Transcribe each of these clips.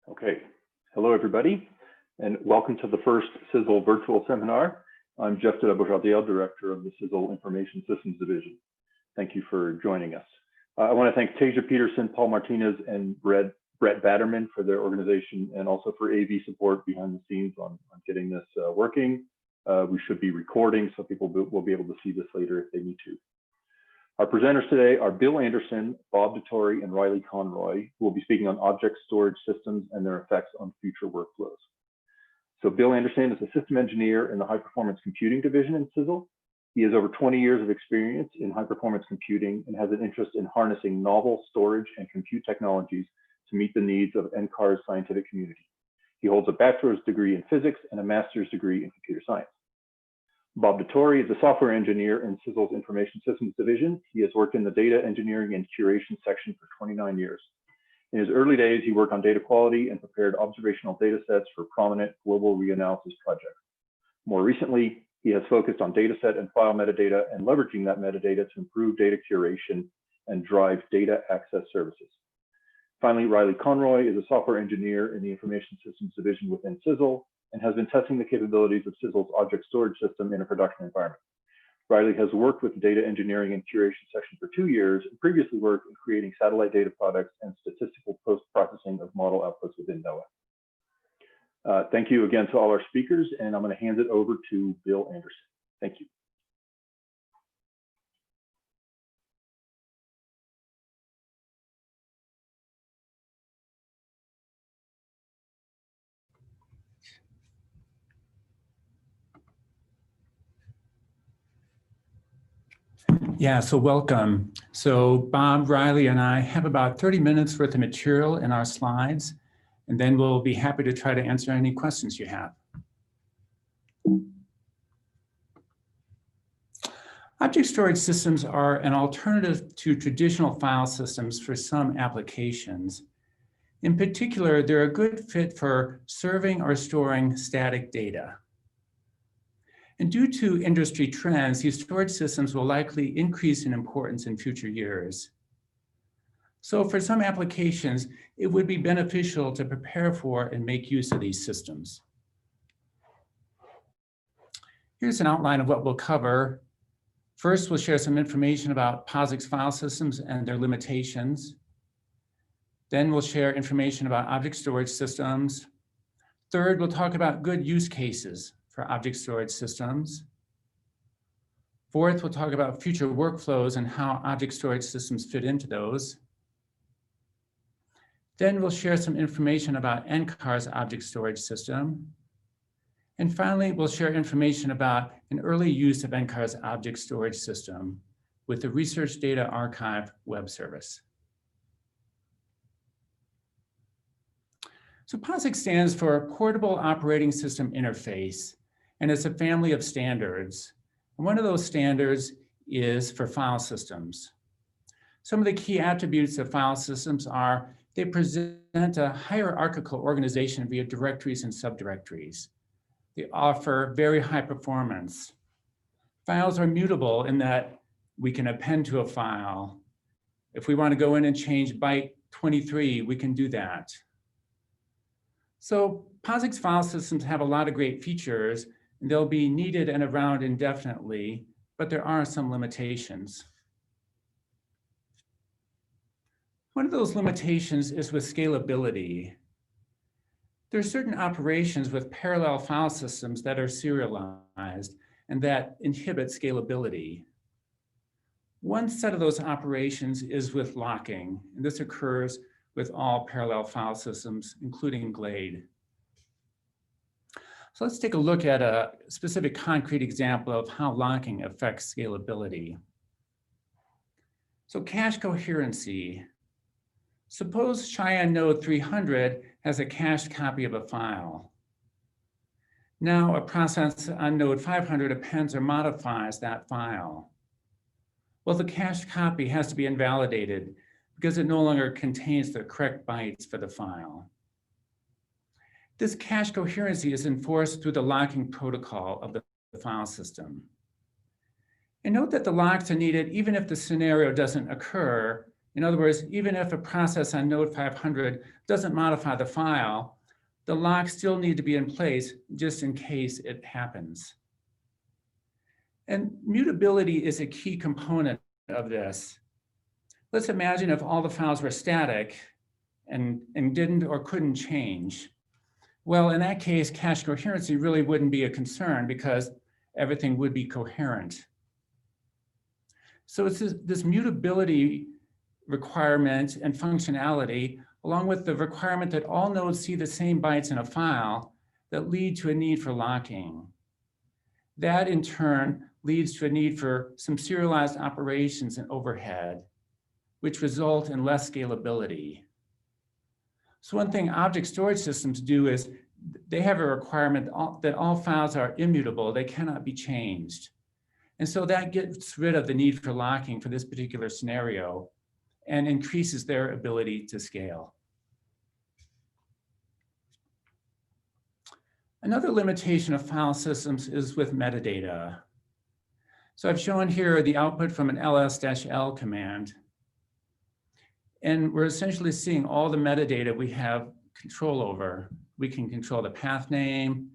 Okay, hello everybody, and welcome to the first CISL virtual seminar. I'm Jeff Dattore, Director of the CISL Information Systems Division. Thank you for joining us. I want to thank Tasia Peterson, Paul Martinez, and Brett Batterman for their organization, and also for AV support behind the scenes on getting this working. We should be recording, so people will be able to see this later if they need to. Our presenters today are Bill Anderson, Bob Dattore, and Riley Conroy, who will be speaking on object storage systems and their effects on future workflows. So Bill Anderson is a system engineer in the high performance computing division in CISL. He has over 20 years of experience in high performance computing and has an interest in harnessing novel storage and compute technologies to meet the needs of NCAR's scientific community. He holds a bachelor's degree in physics and a master's degree in computer science. Bob Dattore is a software engineer in CISL's Information Systems Division. He has worked in the data engineering and curation section for 29 years. In his early days, he worked on data quality and prepared observational data sets for prominent global reanalysis projects. More recently, he has focused on data set and file metadata and leveraging that metadata to improve data curation and drive data access services. Finally, Riley Conroy is a software engineer in the Information Systems Division within CISL and has been testing the capabilities of CISL's object storage system in a production environment. Riley has worked with the data engineering and curation section for 2 years and previously worked in creating satellite data products and statistical post-processing of model outputs within NOAA. Thank you again to all our speakers, and I'm going to hand it over to Bill Anderson. Thank you. Yeah, so welcome. So Bob, Riley, and I have about 30 minutes worth of material in our slides, and then we'll be happy to try to answer any questions you have. Object storage systems are an alternative to traditional file systems for some applications. In particular, they're a good fit for serving or storing static data. And due to industry trends, these storage systems will likely increase in importance in future years. So for some applications, it would be beneficial to prepare for and make use of these systems. Here's an outline of what we'll cover. First, we'll share some information about POSIX file systems and their limitations. Then we'll share information about object storage systems. Third, we'll talk about good use cases for object storage systems. Fourth, we'll talk about future workflows and how object storage systems fit into those. Then we'll share some information about NCAR's object storage system. And finally, we'll share information about an early use of NCAR's object storage system with the Research Data Archive web service. So POSIX stands for Portable Operating System Interface, and it's a family of standards. And one of those standards is for file systems. Some of the key attributes of file systems are they present a hierarchical organization via directories and subdirectories. They offer very high performance. Files are mutable in that we can append to a file. If we want to go in and change byte 23, we can do that. So POSIX file systems have a lot of great features, and they'll be needed and around indefinitely, but there are some limitations. One of those limitations is with scalability. There are certain operations with parallel file systems that are serialized and that inhibit scalability. One set of those operations is with locking, and this occurs with all parallel file systems, including GLADE. So let's take a look at a specific concrete example of how locking affects scalability. So cache coherency. Suppose Cheyenne node 300 has a cached copy of a file. Now a process on node 500 appends or modifies that file. Well, the cached copy has to be invalidated because it no longer contains the correct bytes for the file. This cache coherency is enforced through the locking protocol of the file system. And note that the locks are needed even if the scenario doesn't occur In other words, even if a process on node 500 doesn't modify the file, the locks still need to be in place just in case it happens. And mutability is a key component of this. Let's imagine if all the files were static and didn't or couldn't change. Well, in that case, cache coherency really wouldn't be a concern because everything would be coherent. So it's this mutability requirement and functionality, along with the requirement that all nodes see the same bytes in a file, that lead to a need for locking. That in turn leads to a need for some serialized operations and overhead, which result in less scalability. So one thing object storage systems do is they have a requirement that all files are immutable, they cannot be changed. And so that gets rid of the need for locking for this particular scenario and increases their ability to scale. Another limitation of file systems is with metadata. So I've shown here the output from an ls-l command. And we're essentially seeing all the metadata we have control over. We can control the path name,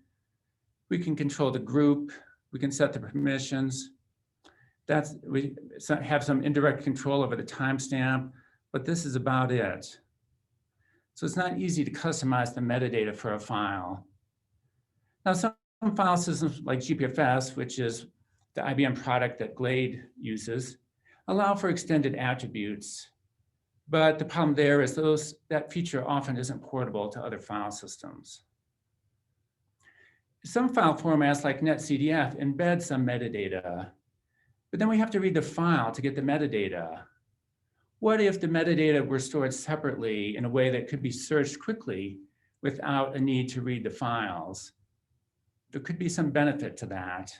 we can control the group, we can set the permissions. We have some indirect control over the timestamp, but this is about it. So it's not easy to customize the metadata for a file. Now, some file systems like GPFS, which is the IBM product that Glade uses, allow for extended attributes. But the problem there is that feature often isn't portable to other file systems. Some file formats like netcdf embed some metadata, but then we have to read the file to get the metadata. What if the metadata were stored separately in a way that could be searched quickly without a need to read the files? There could be some benefit to that.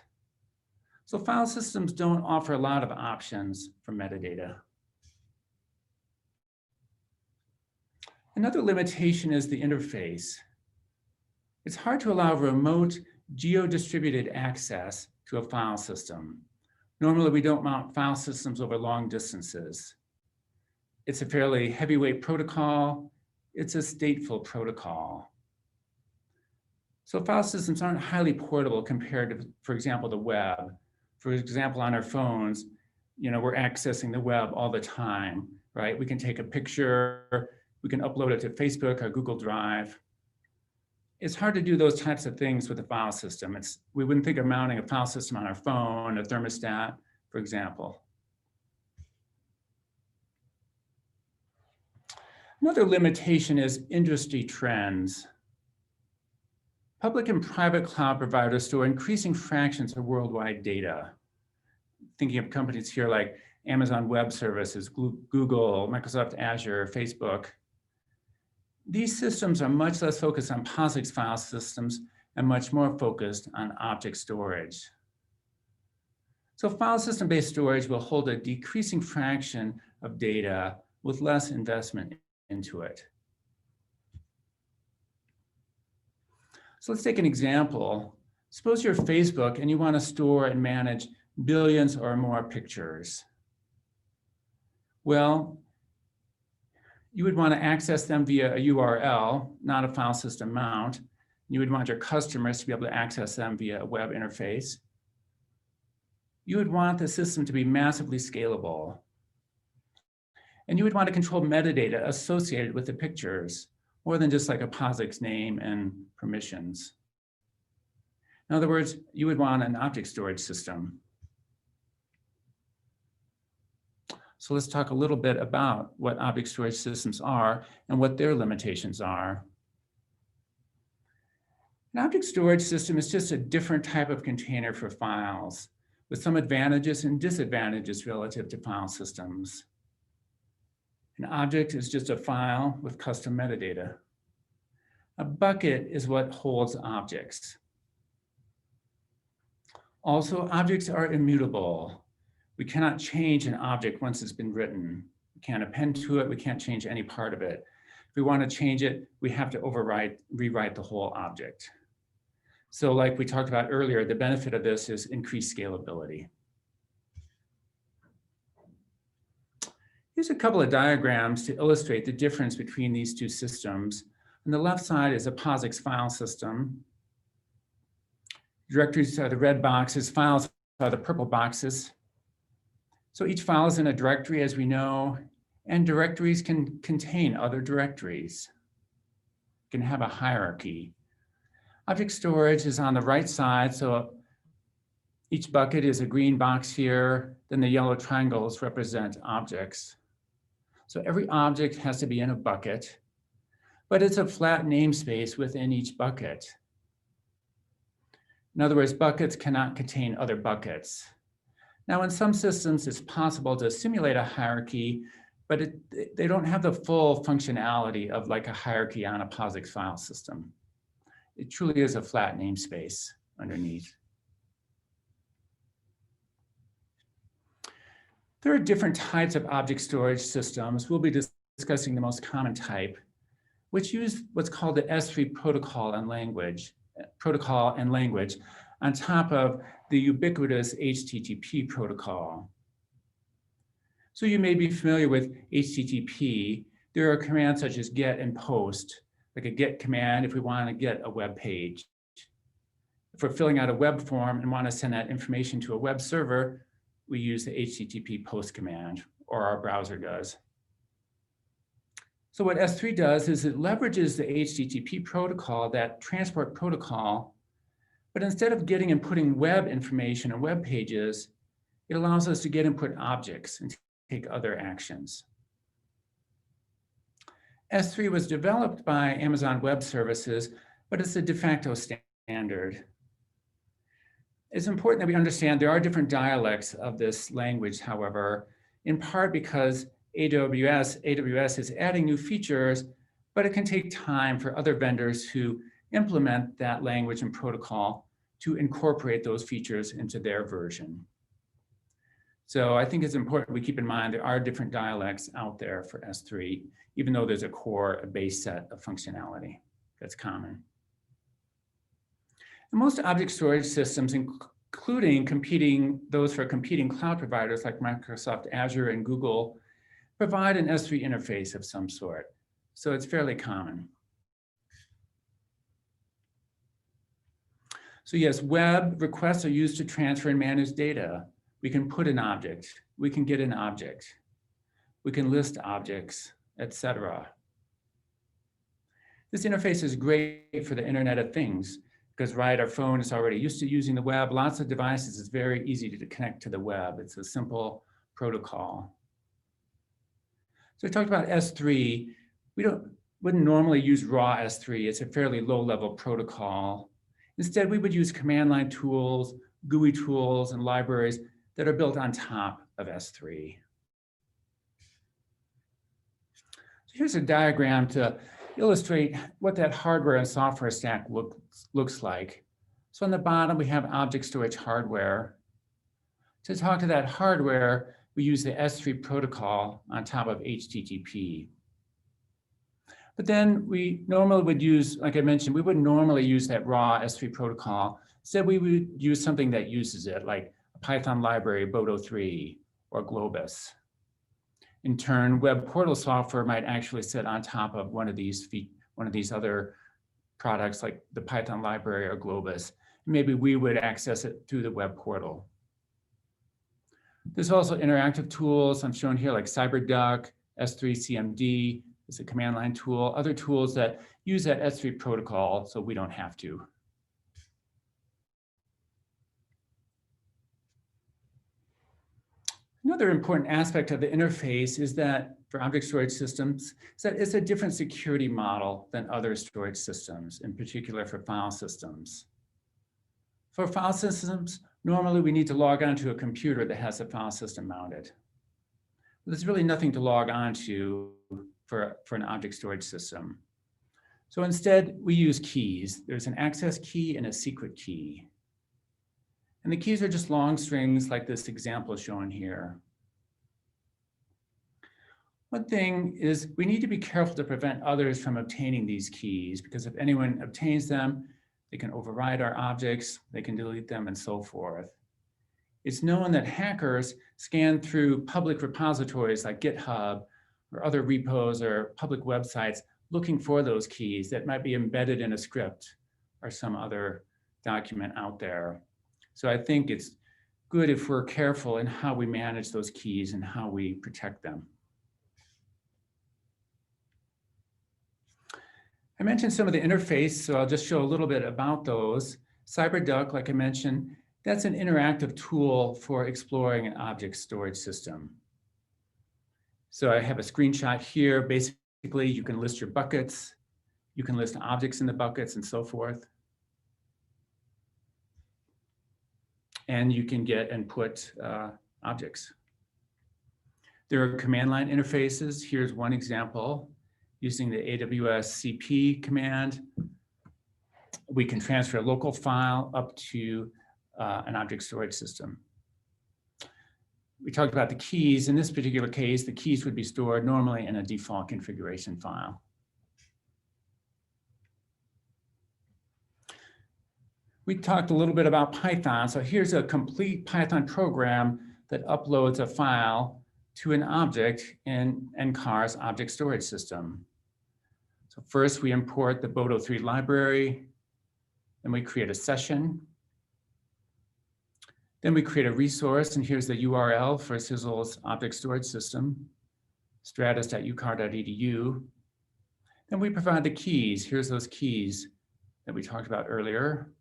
So file systems don't offer a lot of options for metadata. Another limitation is the interface. It's hard to allow remote geo-distributed access to a file system. Normally, we don't mount file systems over long distances. It's a fairly heavyweight protocol. It's a stateful protocol. So file systems aren't highly portable compared to, for example, the web. For example, on our phones, we're accessing the web all the time, right? We can take a picture, we can upload it to Facebook or Google Drive. It's hard to do those types of things with a file system. We wouldn't think of mounting a file system on our phone, a thermostat, for example. Another limitation is industry trends. Public and private cloud providers store increasing fractions of worldwide data. Thinking of companies here like Amazon Web Services, Google, Microsoft Azure, Facebook. These systems are much less focused on POSIX file systems and much more focused on object storage. So file system-based storage will hold a decreasing fraction of data with less investment into it. So let's take an example. Suppose you're Facebook and you want to store and manage billions or more pictures. Well, you would want to access them via a URL, not a file system mount. You would want your customers to be able to access them via a web interface. You would want the system to be massively scalable. And you would want to control metadata associated with the pictures, more than just like a POSIX name and permissions. In other words, you would want an object storage system. So let's talk a little bit about what object storage systems are and what their limitations are. An object storage system is just a different type of container for files with some advantages and disadvantages relative to file systems. An object is just a file with custom metadata. A bucket is what holds objects. Also, objects are immutable. We cannot change an object once it's been written. We can't append to it. We can't change any part of it. If we want to change it, we have to rewrite the whole object. So like we talked about earlier, the benefit of this is increased scalability. Here's a couple of diagrams to illustrate the difference between these two systems. On the left side is a POSIX file system. Directories are the red boxes, files are the purple boxes. So each file is in a directory, as we know, and directories can contain other directories, can have a hierarchy. Object storage is on the right side, so each bucket is a green box here, then the yellow triangles represent objects. So every object has to be in a bucket, but it's a flat namespace within each bucket. In other words, buckets cannot contain other buckets. Now, in some systems, it's possible to simulate a hierarchy, but they don't have the full functionality of like a hierarchy on a POSIX file system. It truly is a flat namespace underneath. There are different types of object storage systems. We'll be discussing the most common type, which use what's called the S3 protocol and language on top of the ubiquitous HTTP protocol. So you may be familiar with HTTP. There are commands such as get and post, like a get command if we want to get a web page. If we're filling out a web form and want to send that information to a web server, we use the HTTP post command, or our browser does. So what S3 does is it leverages the HTTP protocol, that transport protocol, but instead of getting and putting web information and web pages, it allows us to get and put objects and take other actions. S3 was developed by Amazon Web Services, but it's a de facto standard. It's important that we understand there are different dialects of this language, however, in part because AWS is adding new features, but it can take time for other vendors to implement that language and protocol to incorporate those features into their version. So I think it's important we keep in mind there are different dialects out there for S3, even though there's a base set of functionality that's common. And most object storage systems, including those for competing cloud providers like Microsoft Azure and Google, provide an S3 interface of some sort. So it's fairly common. So yes, web requests are used to transfer and manage data. We can put an object, we can get an object, we can list objects, etc. This interface is great for the Internet of Things because, right, our phone is already used to using the web. Lots of devices, it's very easy to connect to the web. It's a simple protocol. So we talked about S3. We wouldn't normally use raw S3. It's a fairly low-level protocol. Instead, we would use command line tools, GUI tools, and libraries that are built on top of S3. So here's a diagram to illustrate what that hardware and software stack looks like. So on the bottom, we have object storage hardware. To talk to that hardware, we use the S3 protocol on top of HTTP. But then we normally would use, like I mentioned, we wouldn't normally use that raw S3 protocol. Instead, we would use something that uses it, like a Python library, Boto3, or Globus. In turn, web portal software might actually sit on top of one of these other products, like the Python library or Globus. Maybe we would access it through the web portal. There's also interactive tools I'm showing here, like CyberDuck, S3CMD is a command line tool, other tools that use that S3 protocol so we don't have to. Another important aspect of the interface is that for object storage systems, is that it's a different security model than other storage systems, in particular for file systems. For file systems, normally we need to log on to a computer that has a file system mounted. There's really nothing to log on to for an object storage system. So instead, we use keys. There's an access key and a secret key. And the keys are just long strings like this example shown here. One thing is we need to be careful to prevent others from obtaining these keys, because if anyone obtains them, they can override our objects, they can delete them, and so forth. It's known that hackers scan through public repositories like GitHub or other repos or public websites looking for those keys that might be embedded in a script or some other document out there. So I think it's good if we're careful in how we manage those keys and how we protect them. I mentioned some of the interface, so I'll just show a little bit about those. CyberDuck, like I mentioned, that's an interactive tool for exploring an object storage system. So I have a screenshot here. Basically, you can list your buckets, you can list objects in the buckets and so forth. And you can get and put objects. There are command line interfaces. Here's one example using the AWS CP command. We can transfer a local file up to an object storage system. We talked about the keys. In this particular case, the keys would be stored normally in a default configuration file. We talked a little bit about Python. So here's a complete Python program that uploads a file to an object in NCAR's object storage system. So first we import the Boto3 library, then we create a session. Then we create a resource, and here's the URL for CISL's object storage system, stratus.ucar.edu. Then we provide the keys. Here's those keys that we talked about earlier.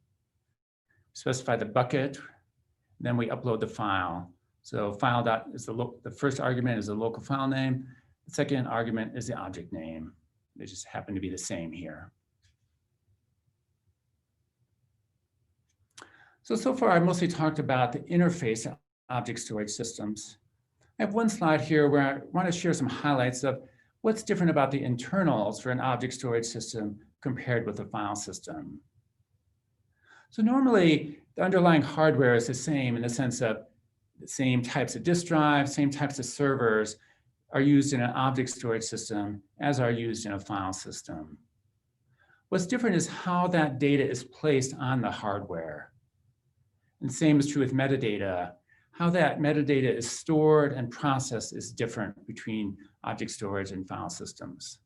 Specify the bucket, then we upload the file. So file dot is the first argument is the local file name. The second argument is the object name. They just happen to be the same here. So far, I mostly talked about the interface of object storage systems. I have one slide here where I want to share some highlights of what's different about the internals for an object storage system compared with a file system. So normally, the underlying hardware is the same in the sense of the same types of disk drives, same types of servers are used in an object storage system as are used in a file system. What's different is how that data is placed on the hardware. And same is true with metadata. How that metadata is stored and processed is different between object storage and file systems.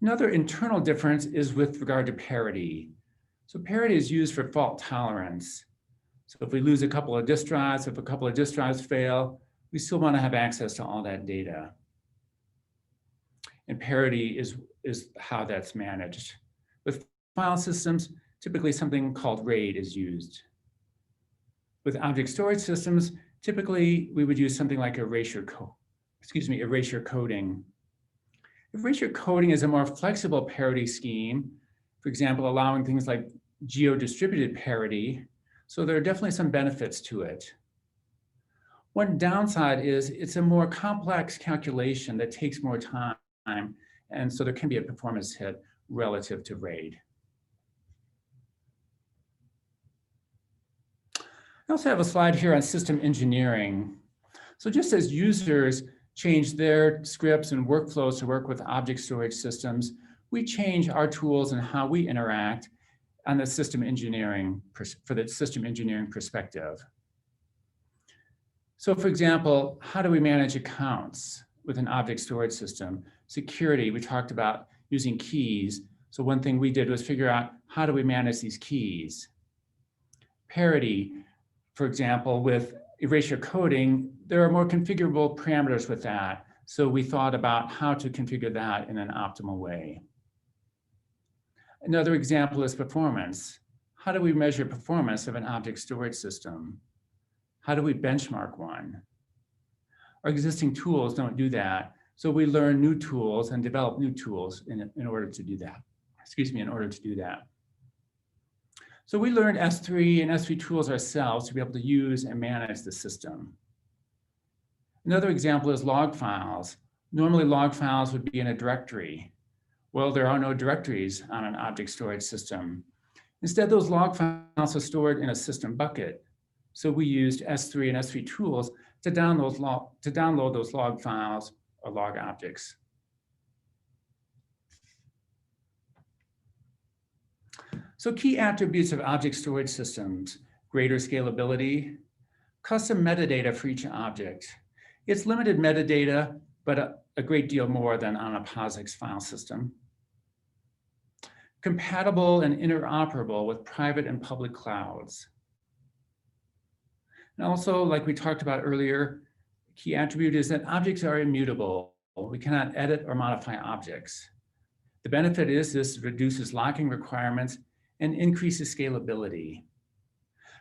Another internal difference is with regard to parity. So parity is used for fault tolerance. So if we lose a couple of disk drives, if a couple of disk drives fail, we still want to have access to all that data. And parity is how that's managed. With file systems, typically something called RAID is used. With object storage systems, typically we would use something like erasure coding. Erasure coding is a more flexible parity scheme, for example, allowing things like geo-distributed parity. So there are definitely some benefits to it. One downside is it's a more complex calculation that takes more time, and so there can be a performance hit relative to RAID. I also have a slide here on system engineering. So just as users change their scripts and workflows to work with object storage systems, we change our tools and how we interact on the system engineering, for the system engineering perspective. So for example, how do we manage accounts with an object storage system? Security, we talked about using keys. So one thing we did was figure out how do we manage these keys? Parity, for example, with erasure coding, there are more configurable parameters with that. So we thought about how to configure that in an optimal way. Another example is performance. How do we measure performance of an object storage system? How do we benchmark one? Our existing tools don't do that. So we learn new tools and develop new tools in order to do that. In order to do that. So we learned S3 and S3 tools ourselves to be able to use and manage the system. Another example is log files. Normally log files would be in a directory. Well, there are no directories on an object storage system. Instead, those log files are stored in a system bucket. So we used S3 and S3 tools to download those log files or log objects. So key attributes of object storage systems. greater scalability, custom metadata for each object. It's limited metadata, but a great deal more than on a POSIX file system. Compatible and interoperable with private and public clouds. And also, like we talked about earlier, key attribute is that objects are immutable. We cannot edit or modify objects. The benefit is this reduces locking requirements and increases scalability.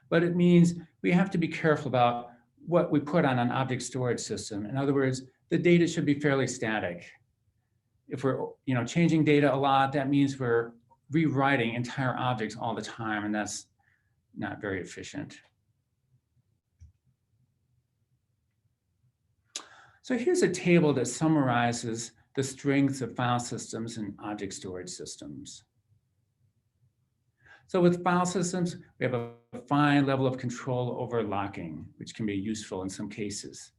But it means we have to be careful about what we put on an object storage system. In other words, the data should be fairly static. If we're changing data a lot, that means we're rewriting entire objects all the time, and that's not very efficient. So here's a table that summarizes the strengths of file systems and object storage systems. So with file systems, we have a fine level of control over locking, which can be useful in some cases.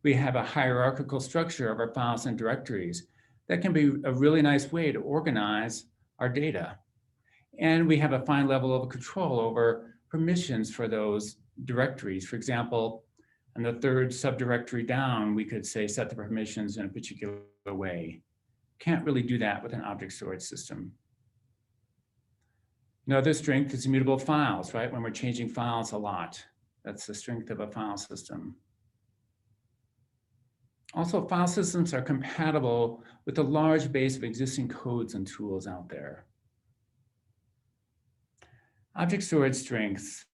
We have a hierarchical structure of our files and directories. That can be a really nice way to organize our data. And we have a fine level of control over permissions for those directories. For example, in the third subdirectory down, we could say set the permissions in a particular way. Can't really do that with an object storage system. Another strength is immutable files, right? When we're changing files a lot, that's the strength of a file system. Also, file systems are compatible with a large base of existing codes and tools out there. Object storage strengths.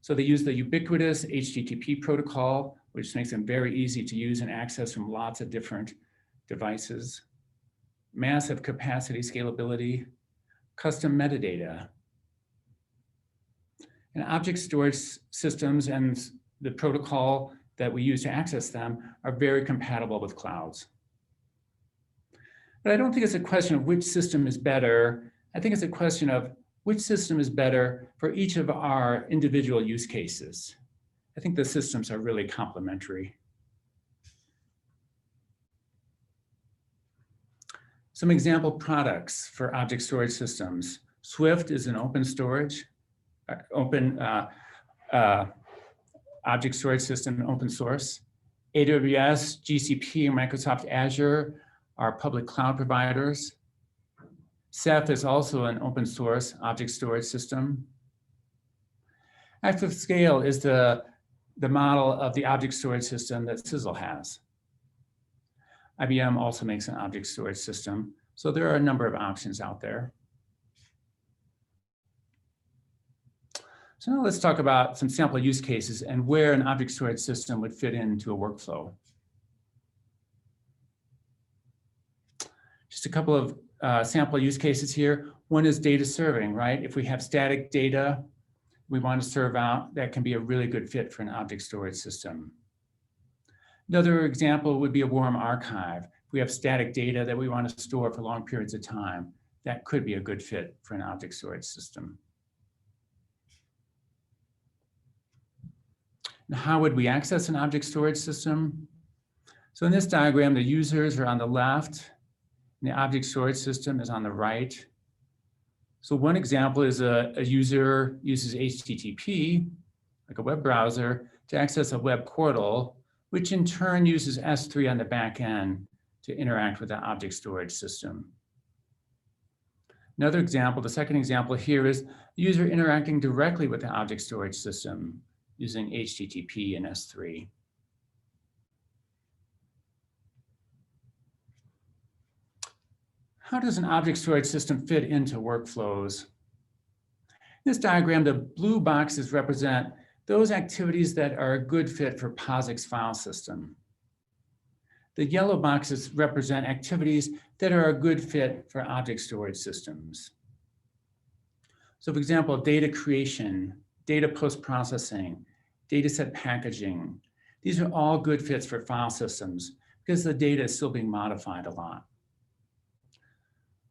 So they use the ubiquitous HTTP protocol, which makes them very easy to use and access from lots of different devices. Massive capacity scalability, custom metadata. And object storage systems and the protocol that we use to access them are very compatible with clouds. But I don't think it's a question of which system is better. I think it's a question of which system is better for each of our individual use cases. I think the systems are really complementary. Some example products for object storage systems. Swift is an open storage, object storage system, open source. AWS, GCP, and Microsoft Azure are public cloud providers. Ceph is also an open source object storage system. ActiveScale is the model of the object storage system that CISL has. IBM also makes an object storage system. So there are a number of options out there. So now let's talk about some sample use cases and where an object storage system would fit into a workflow. Just a couple of sample use cases here. One is data serving, right? If we have static data we want to serve out, that can be a really good fit for an object storage system. Another example would be a warm archive. If we have static data that we want to store for long periods of time, that could be a good fit for an object storage system. And how would we access an object storage system? So in this diagram, the users are on the left, and the object storage system is on the right. So one example is a user uses HTTP, like a web browser, to access a web portal, which in turn uses S3 on the back end to interact with the object storage system. Another example, the second example here, is the user interacting directly with the object storage system using HTTP and S3. How does an object storage system fit into workflows? In this diagram, the blue boxes represent those activities that are a good fit for POSIX file system. The yellow boxes represent activities that are a good fit for object storage systems. So for example, data creation, data post-processing, data set packaging. These are all good fits for file systems because the data is still being modified a lot.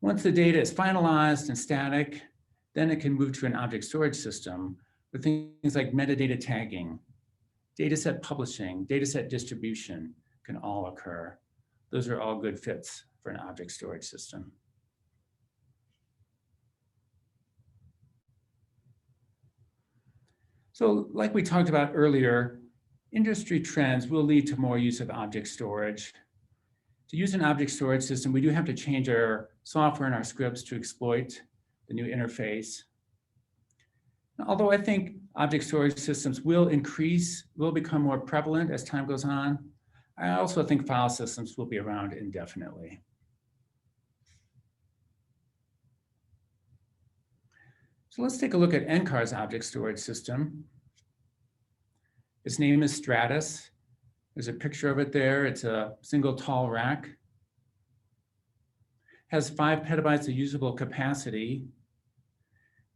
Once the data is finalized and static, then it can move to an object storage system with things like metadata tagging, data set publishing, data set distribution can all occur. Those are all good fits for an object storage system. So like we talked about earlier, industry trends will lead to more use of object storage. To use an object storage system, we do have to change our software and our scripts to exploit the new interface. Although I think object storage systems will become more prevalent as time goes on, I also think file systems will be around indefinitely. So let's take a look at NCAR's object storage system. Its name is Stratus. There's a picture of it there. It's a single tall rack. Has 5 petabytes of usable capacity.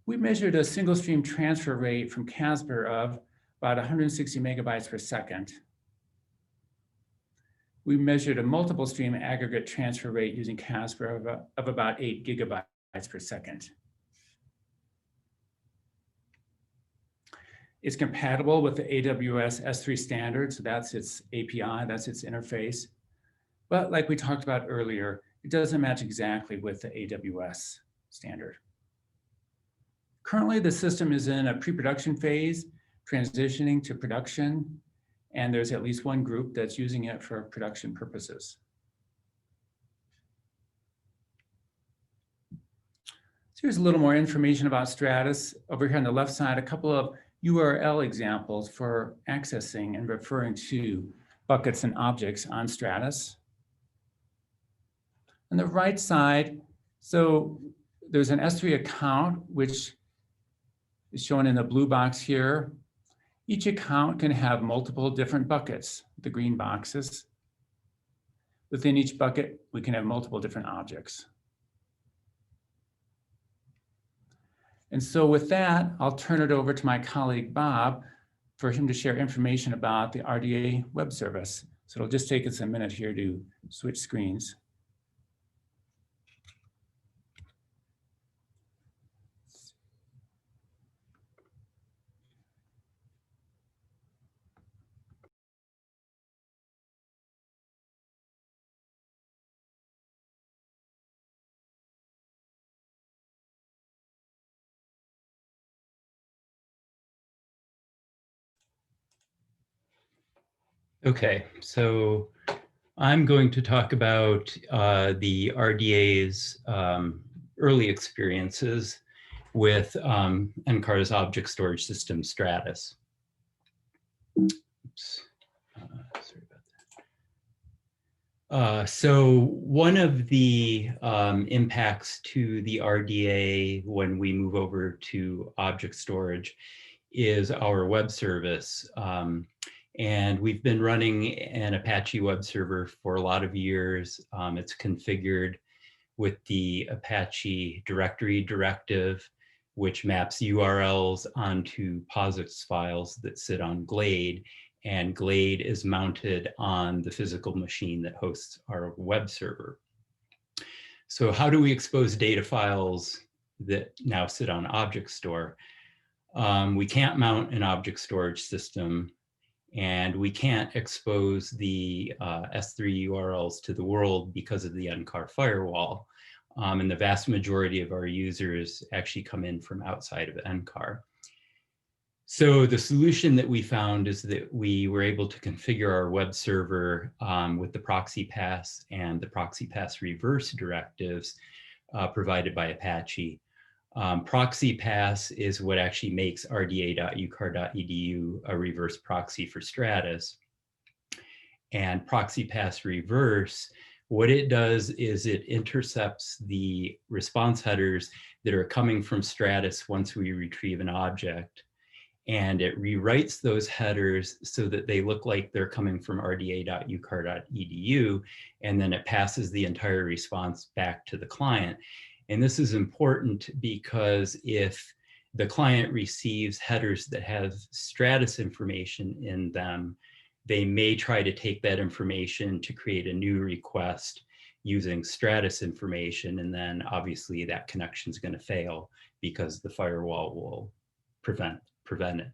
We measured a single stream transfer rate from Casper of about 160 megabytes per second. We measured a multiple stream aggregate transfer rate using Casper of about 8 gigabytes per second. It's compatible with the AWS S3 standard, so that's its API, that's its interface. But like we talked about earlier, it doesn't match exactly with the AWS standard. Currently, the system is in a pre-production phase, transitioning to production, and there's at least one group that's using it for production purposes. So here's a little more information about Stratus. Over here on the left side, a couple of URL examples for accessing and referring to buckets and objects on Stratus. On the right side, so there's an S3 account, which is shown in the blue box here. Each account can have multiple different buckets, the green boxes. Within each bucket, we can have multiple different objects. And so with that, I'll turn it over to my colleague, Bob, for him to share information about the RDA Web Service. So it'll just take us a minute here to switch screens. Okay, so I'm going to talk about the RDA's early experiences with NCAR's object storage system, Stratus. Oops. Sorry about that. So one of the impacts to the RDA when we move over to object storage is our web service. And we've been running an Apache web server for a lot of years. It's configured with the Apache directory directive, which maps URLs onto POSIX files that sit on Glade. And Glade is mounted on the physical machine that hosts our web server. So how do we expose data files that now sit on object store? We can't mount an object storage system, and we can't expose the S3 URLs to the world because of the NCAR firewall. And the vast majority of our users actually come in from outside of NCAR. So the solution that we found is that we were able to configure our web server with the proxy pass and the proxy pass reverse directives provided by Apache. Proxy pass is what actually makes rda.ucar.edu a reverse proxy for Stratus. And proxy pass reverse, what it does is it intercepts the response headers that are coming from Stratus once we retrieve an object. And it rewrites those headers so that they look like they're coming from rda.ucar.edu. And then it passes the entire response back to the client. And this is important because if the client receives headers that have Stratus information in them, they may try to take that information to create a new request using Stratus information. And then obviously that connection is going to fail because the firewall will prevent it.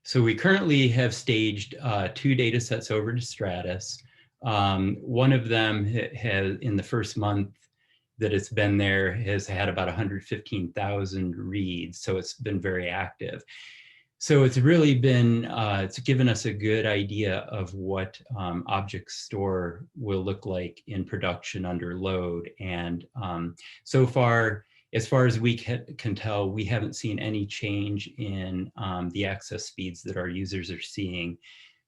So we currently have staged 2 data sets over to Stratus. One of them has, in the first month, that it's been there has had about 115,000 reads, so it's been very active. So it's really been, it's given us a good idea of what object store will look like in production under load. And so far as we can tell, we haven't seen any change in the access speeds that our users are seeing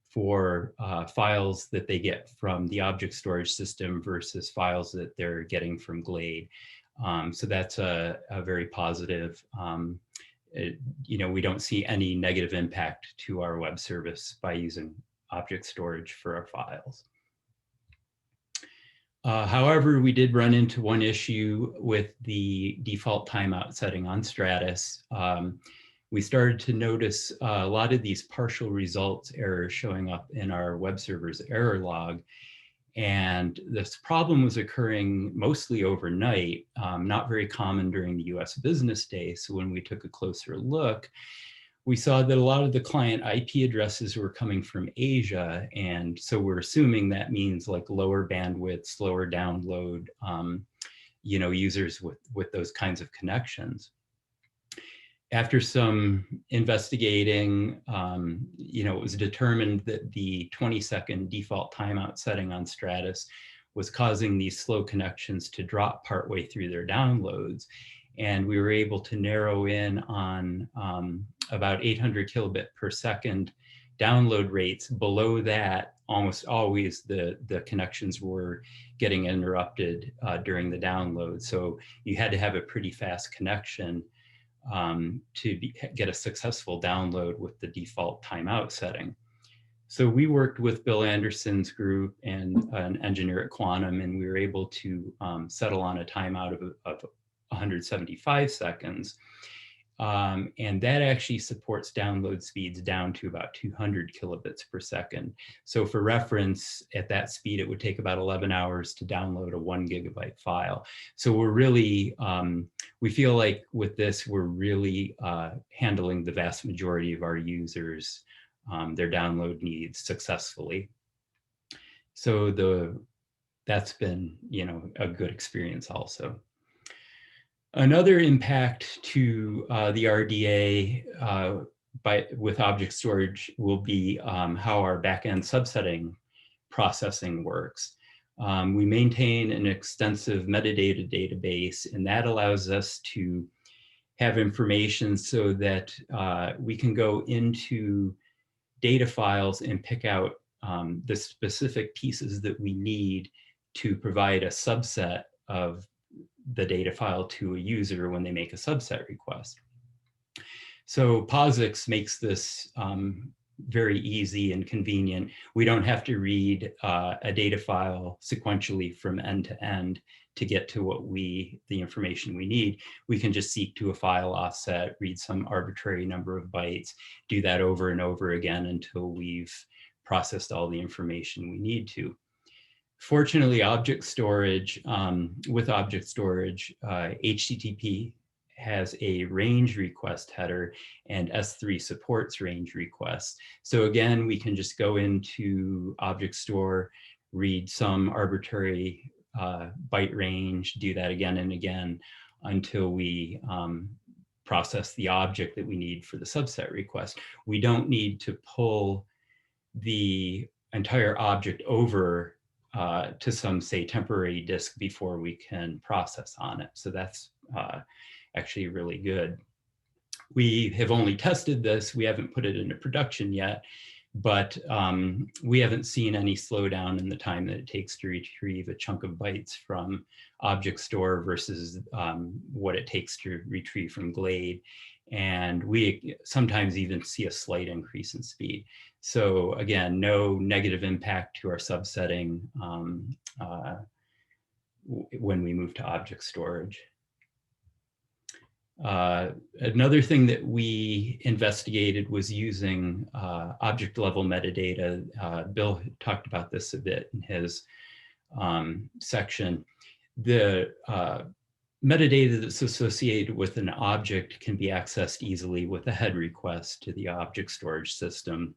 for files that they get from the object storage system versus files that they're getting from Glade. So that's a very positive. You know, we don't see any negative impact to our web service by using object storage for our files. However, we did run into one issue with the default timeout setting on Stratus. We started to notice a lot of these partial results errors showing up in our web server's error log. And this problem was occurring mostly overnight, not very common during the US business day. So when we took a closer look, we saw that a lot of the client IP addresses were coming from Asia. And so we're assuming that means like lower bandwidth, slower download, you know, users with those kinds of connections. After some investigating, you know, it was determined that the 20-second default timeout setting on Stratus was causing these slow connections to drop partway through their downloads. And we were able to narrow in on about 800 kilobit per second download rates. Below that, almost always the connections were getting interrupted during the download. So you had to have a pretty fast connection to get a successful download with the default timeout setting. So we worked with Bill Anderson's group and an engineer at Quantum, and we were able to settle on a timeout of 175 seconds. And that actually supports download speeds down to about 200 kilobits per second. So for reference, at that speed, it would take about 11 hours to download a 1 gigabyte file. So we're really, we feel like with this, we're really handling the vast majority of our users, their download needs successfully. So that's been, you know, a good experience also. Another impact to the RDA with object storage will be how our backend subsetting processing works. We maintain an extensive metadata database, and that allows us to have information so that we can go into data files and pick out the specific pieces that we need to provide a subset of the data file to a user when they make a subset request. So POSIX makes this very easy and convenient. We don't have to read a data file sequentially from end to end to get to the information we need. We can just seek to a file offset, read some arbitrary number of bytes, do that over and over again until we've processed all the information we need to. Fortunately, object storage, with object storage, HTTP has a range request header, and S3 supports range requests. So again, we can just go into object store, read some arbitrary byte range, do that again and again until we process the object that we need for the subset request. We don't need to pull the entire object over to some, say, temporary disk before we can process on it. So that's actually really good. We have only tested this. We haven't put it into production yet, but we haven't seen any slowdown in the time that it takes to retrieve a chunk of bytes from object store versus what it takes to retrieve from Glade. And we sometimes even see a slight increase in speed. So again, no negative impact to our subsetting when we move to object storage. Another thing that we investigated was using object level metadata. Bill talked about this a bit in his section. The metadata that's associated with an object can be accessed easily with a head request to the object storage system.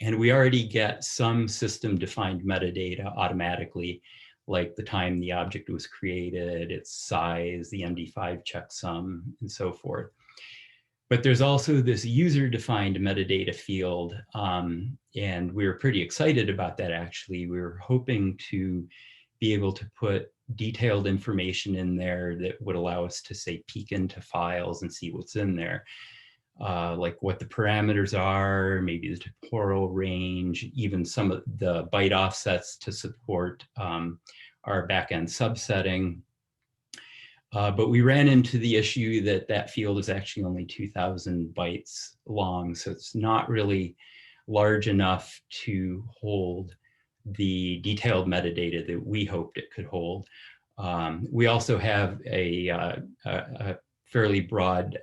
And we already get some system defined metadata automatically, like the time the object was created, its size, the MD5 checksum, and so forth. But there's also this user-defined metadata field, and we were pretty excited about that, actually. We were hoping to be able to put detailed information in there that would allow us to, say, peek into files and see what's in there, like what the parameters are, maybe the temporal range, even some of the byte offsets to support our backend subsetting. But we ran into the issue that that field is actually only 2,000 bytes long, so it's not really large enough to hold the detailed metadata that we hoped it could hold. We also have a fairly broad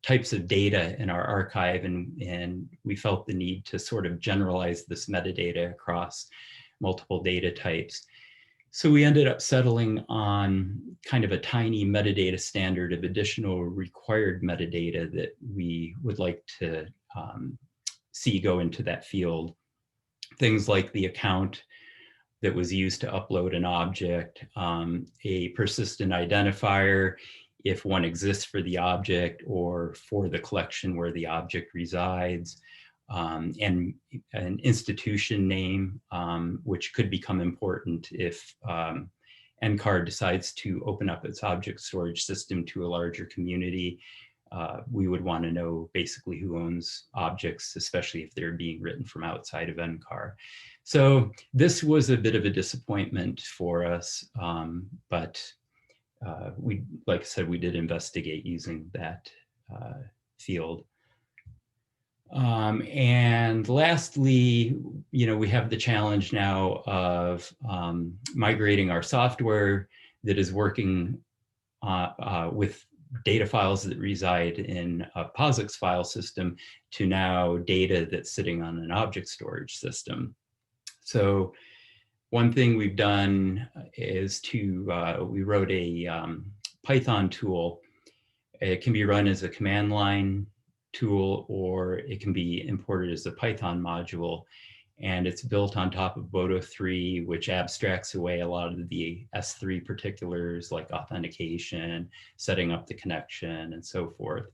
types of data in our archive, and we felt the need to sort of generalize this metadata across multiple data types. So we ended up settling on kind of a tiny metadata standard of additional required metadata that we would like to see go into that field. Things like the account that was used to upload an object, a persistent identifier, if one exists for the object or for the collection where the object resides, and an institution name, which could become important if NCAR decides to open up its object storage system to a larger community. We would want to know basically who owns objects, especially if they're being written from outside of NCAR. So this was a bit of a disappointment for us, but we, like I said, we did investigate using that field. And lastly, we have the challenge now of migrating our software that is working with data files that reside in a POSIX file system to now data that's sitting on an object storage system. So one thing we've done is we wrote a Python tool. It can be run as a command line tool, or it can be imported as a Python module. And it's built on top of Boto 3, which abstracts away a lot of the S3 particulars like authentication, setting up the connection, and so forth.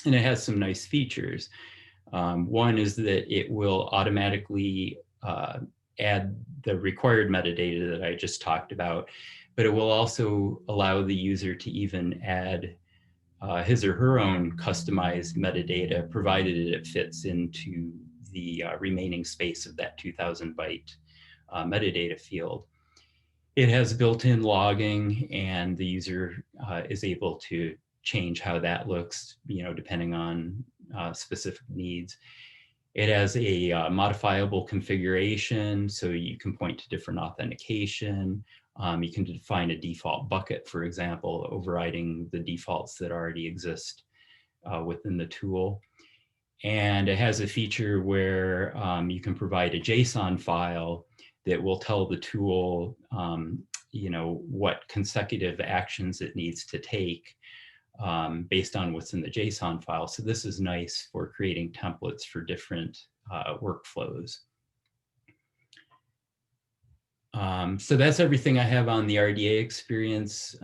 And it has some nice features. One is that it will automatically add the required metadata that I just talked about, but it will also allow the user to even add his or her own customized metadata, provided it fits into the remaining space of that 2,000 byte metadata field. It has built-in logging, and the user is able to change how that looks, depending on specific needs. It has a modifiable configuration, so you can point to different authentication. You can define a default bucket, for example, overriding the defaults that already exist within the tool. And it has a feature where you can provide a JSON file that will tell the tool, what consecutive actions it needs to take based on what's in the JSON file. So this is nice for creating templates for different workflows. So that's everything I have on the RDA experience.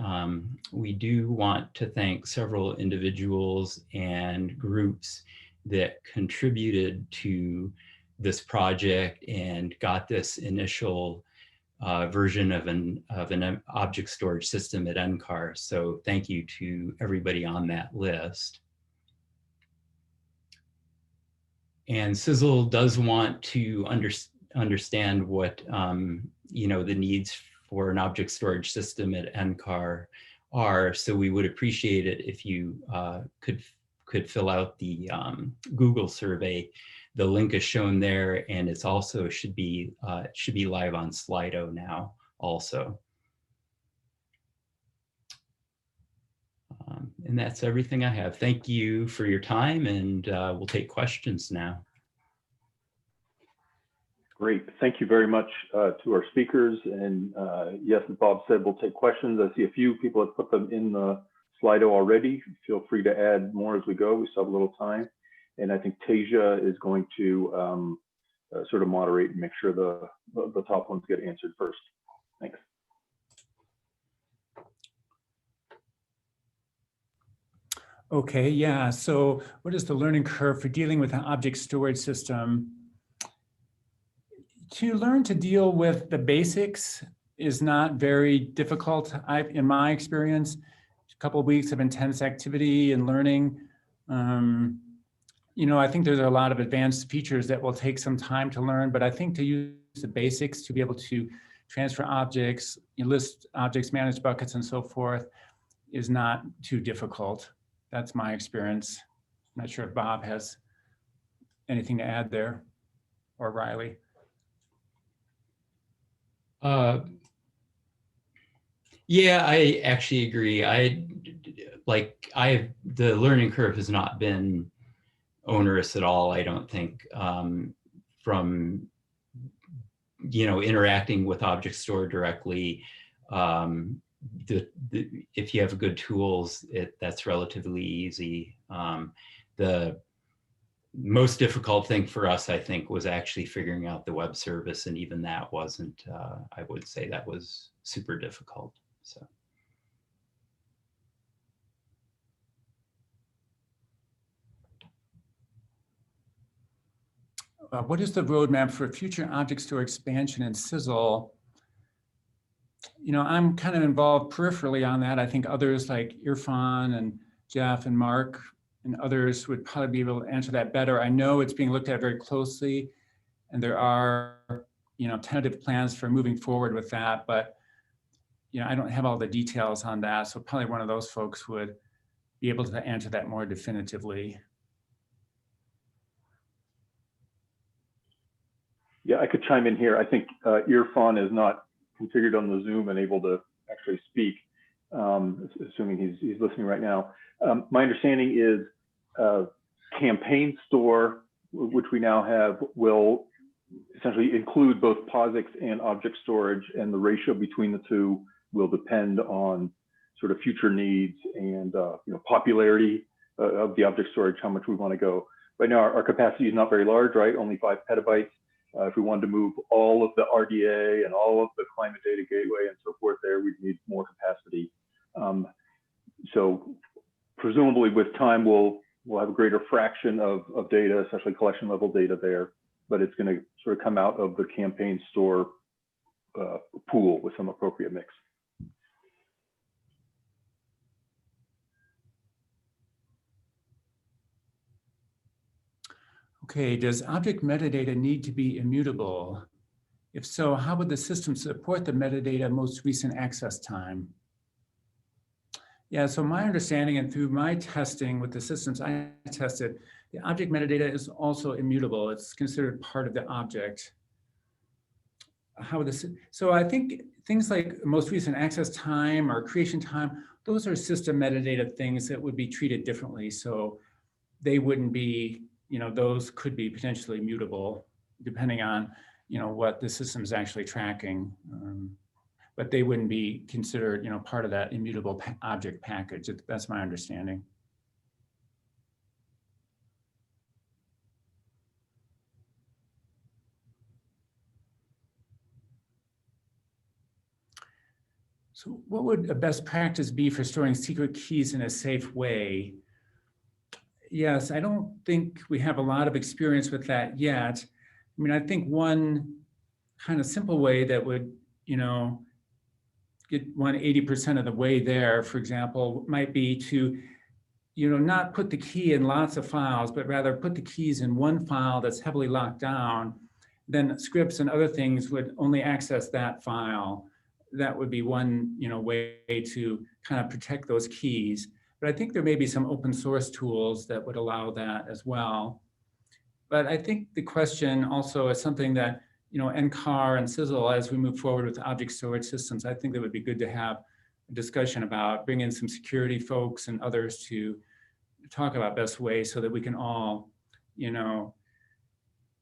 We do want to thank several individuals and groups that contributed to this project and got this initial version of an object storage system at NCAR. So thank you to everybody on that list. And CISL does want to understand what the needs for an object storage system at NCAR are. So we would appreciate it if you could fill out the Google survey. The link is shown there, and it's also should be live on Slido now also. And that's everything I have. Thank you for your time, and we'll take questions now. Great. Thank you very much to our speakers. And yes, as Bob said, we'll take questions. I see a few people have put them in the Slido already. Feel free to add more as we go. We still have a little time. And I think Tasia is going to sort of moderate and make sure the top ones get answered first. Thanks. Okay, yeah, so what is the learning curve for dealing with an object storage system? To learn to deal with the basics is not very difficult. In my experience, a couple of weeks of intense activity and learning, you know, I think there's a lot of advanced features that will take some time to learn, but I think to use the basics to be able to transfer objects, list objects, manage buckets, and so forth is not too difficult. That's my experience. I'm not sure if Bob has anything to add there, or Riley. Yeah, I actually agree. The learning curve has not been onerous at all, I don't think, from, you know, interacting with Object Store directly. If you have good tools, that's relatively easy. The most difficult thing for us, I think, was actually figuring out the web service, and even that wasn't, I would say that was super difficult, so. What is the roadmap for future object store expansion in CISL? You know, I'm kind of involved peripherally on that. I think others like Irfan and Jeff and Mark and others would probably be able to answer that better. I know it's being looked at very closely, and there are, you know, tentative plans for moving forward with that, but, you know, I don't have all the details on that. So probably one of those folks would be able to answer that more definitively. Yeah, I could chime in here. I think Irfan is not configured on the Zoom and able to actually speak, assuming he's listening right now. My understanding is campaign store, which we now have, will essentially include both POSIX and object storage, and the ratio between the two will depend on sort of future needs and you know, popularity of the object storage, how much we want to go. Right now, our capacity is not very large, right? Only 5 petabytes. If we wanted to move all of the RDA and all of the climate data gateway and so forth there, we'd need more capacity. So presumably with time, we'll have a greater fraction of data, especially collection level data there, but it's going to sort of come out of the campaign store pool with some appropriate mix. Okay, does object metadata need to be immutable? If so, how would the system support the metadata most recent access time? Yeah, so my understanding and through my testing with the systems I tested, the object metadata is also immutable. It's considered part of the object. So I think things like most recent access time or creation time, those are system metadata things that would be treated differently. So they wouldn't be, you know, those could be potentially mutable depending on, you know, what the system is actually tracking. But they wouldn't be considered, you know, part of that immutable object package. That's my understanding. So what would a best practice be for storing secret keys in a safe way? Yes, I don't think we have a lot of experience with that yet. I mean, I think one kind of simple way that would, you know, get 80% of the way there, for example, might be to, you know, not put the key in lots of files, but rather put the keys in one file that's heavily locked down. Then scripts and other things would only access that file. That would be one, you know, way to kind of protect those keys. But I think there may be some open source tools that would allow that as well. But I think the question also is something that, you know, NCAR and CISL, as we move forward with object storage systems, I think that would be good to have a discussion about, bring in some security folks and others to talk about best ways so that we can all, you know,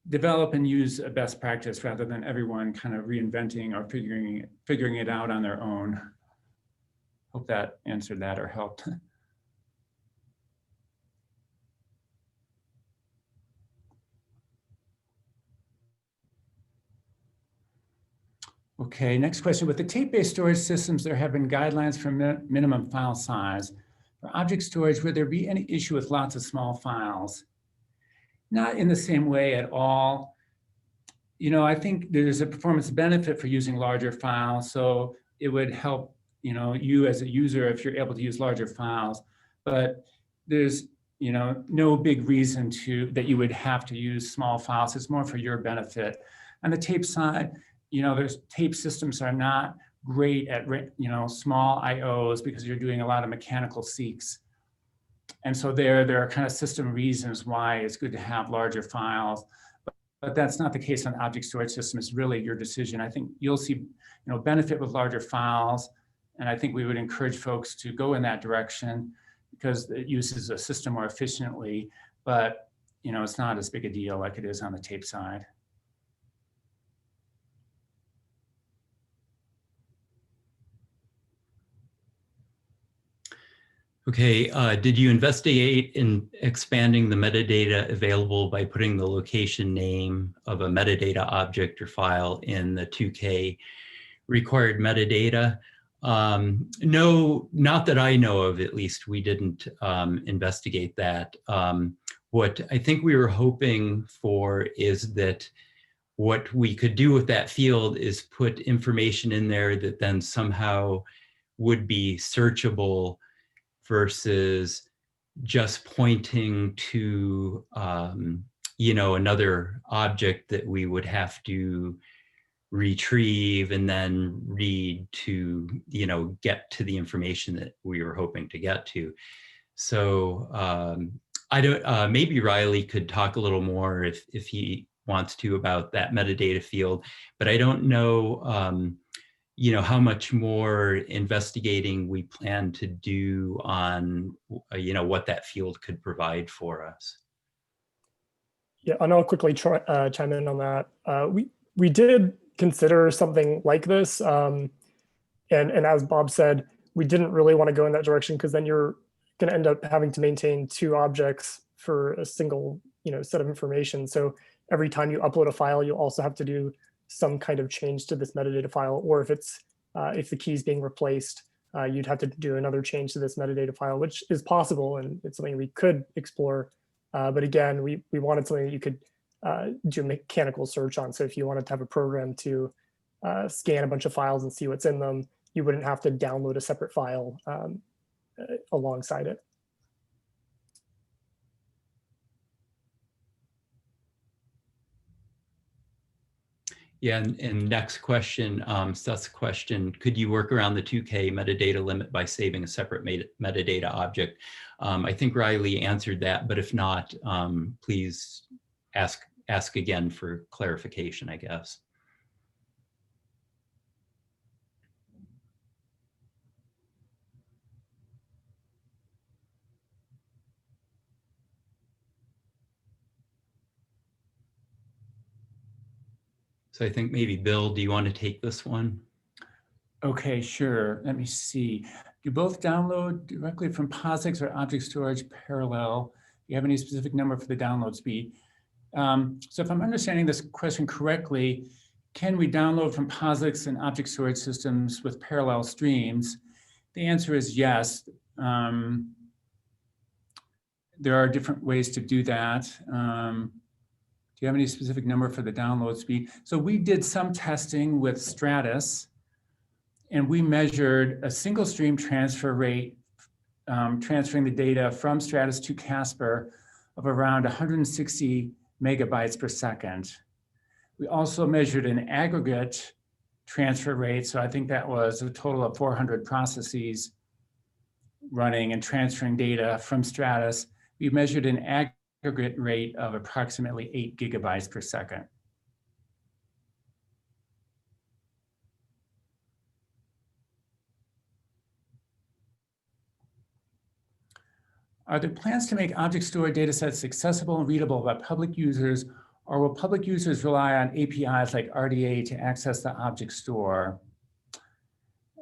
develop and use a best practice rather than everyone kind of reinventing or figuring it out on their own. Hope that answered that or helped. Okay, next question. With the tape-based storage systems, there have been guidelines for minimum file size. For object storage, would there be any issue with lots of small files? Not in the same way at all. I think there's a performance benefit for using larger files, so it would help, you as a user if you're able to use larger files. But there's, no big reason that you would have to use small files. It's more for your benefit. On the tape side, there's tape systems are not great at, small IOs because you're doing a lot of mechanical seeks. And so there are kind of system reasons why it's good to have larger files. But that's not the case on object storage system. It's really your decision. I think you'll see, benefit with larger files. And I think we would encourage folks to go in that direction because it uses a system more efficiently, but it's not as big a deal like it is on the tape side. Okay, did you investigate in expanding the metadata available by putting the location name of a metadata object or file in the 2K required metadata? No, not that I know of, at least we didn't investigate that. What I think we were hoping for is that what we could do with that field is put information in there that then somehow would be searchable versus just pointing to, another object that we would have to retrieve and then read to, get to the information that we were hoping to get to. So I don't, maybe Riley could talk a little more if he wants to about that metadata field, but I don't know, how much more investigating we plan to do on, what that field could provide for us. Yeah, and I'll quickly chime in on that. We did consider something like this, and as Bob said, we didn't really want to go in that direction because then you're going to end up having to maintain two objects for a single, set of information. So every time you upload a file, you also have to do some kind of change to this metadata file, or if the key is being replaced, you'd have to do another change to this metadata file, which is possible and it's something we could explore. But again, we wanted something that you could do a mechanical search on. So if you wanted to have a program to scan a bunch of files and see what's in them, you wouldn't have to download a separate file alongside it. Yeah, and next question, Seth's question, could you work around the 2K metadata limit by saving a separate metadata object? I think Riley answered that, but if not, please ask again for clarification, I guess. So I think maybe Bill, do you want to take this one? Okay, sure. Let me see. You both download directly from POSIX or object storage parallel? Do you have any specific number for the download speed? So if I'm understanding this question correctly, can we download from POSIX and object storage systems with parallel streams? The answer is yes. There are different ways to do that. Do you have any specific number for the download speed? So we did some testing with Stratus, and we measured a single stream transfer rate, transferring the data from Stratus to Casper of around 160 megabytes per second. We also measured an aggregate transfer rate. So I think that was a total of 400 processes running and transferring data from Stratus. We measured an aggregate rate of approximately 8 gigabytes per second. Are there plans to make object store datasets accessible and readable by public users, or will public users rely on APIs like RDA to access the object store?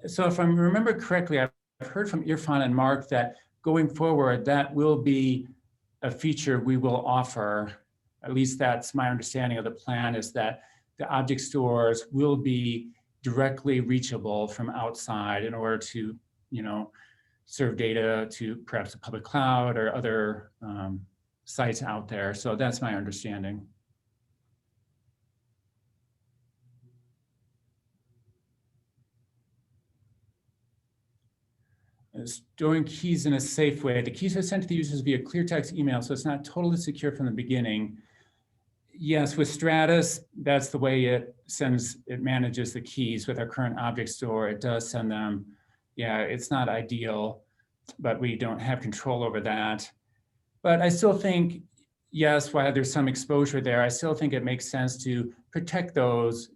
So if I remember correctly, I've heard from Irfan and Mark that going forward, that will be a feature we will offer. At least that's my understanding of the plan, is that the object stores will be directly reachable from outside in order to, serve data to perhaps the public cloud or other sites out there. So that's my understanding. Storing keys in a safe way. The keys are sent to the users via clear text email, so it's not totally secure from the beginning. Yes, with Stratus, that's the way it manages the keys. With our current object store, it does send them. Yeah, it's not ideal, but we don't have control over that. But I still think, yes, while there's some exposure there, I still think it makes sense to protect those,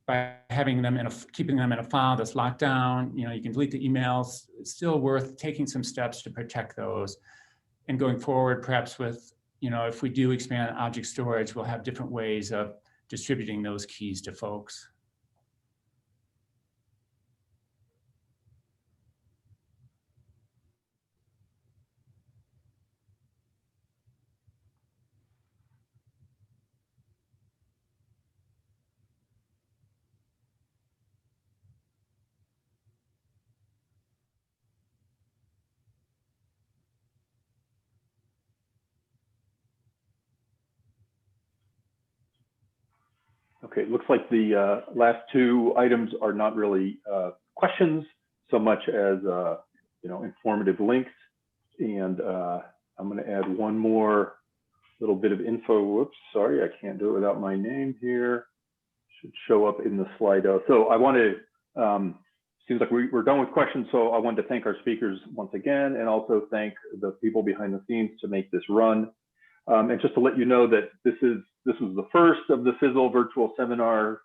by having them keeping them in a file that's locked down. You can delete the emails. It's still worth taking some steps to protect those. And going forward, perhaps with, if we do expand object storage, we'll have different ways of distributing those keys to folks. Okay, it looks like the last two items are not really questions so much as informative links. And I'm going to add one more little bit of info. Whoops, sorry, I can't do it without my name here. Should show up in the Slido. So I want to, seems like we're done with questions. So I wanted to thank our speakers once again, and also thank the people behind the scenes to make this run. And just to let you know that this was the first of the CISL virtual seminar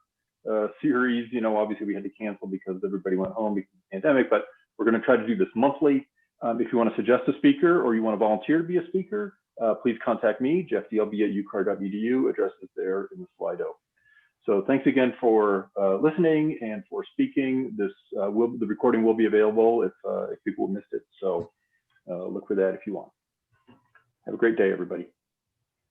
series. Obviously we had to cancel because everybody went home because of the pandemic, but we're going to try to do this monthly. If you want to suggest a speaker or you want to volunteer to be a speaker, please contact me, jeffdlb@ucar.edu. Address is there in the Slido. So thanks again for listening and for speaking. The recording will be available if people missed it. So look for that if you want. Have a great day, everybody.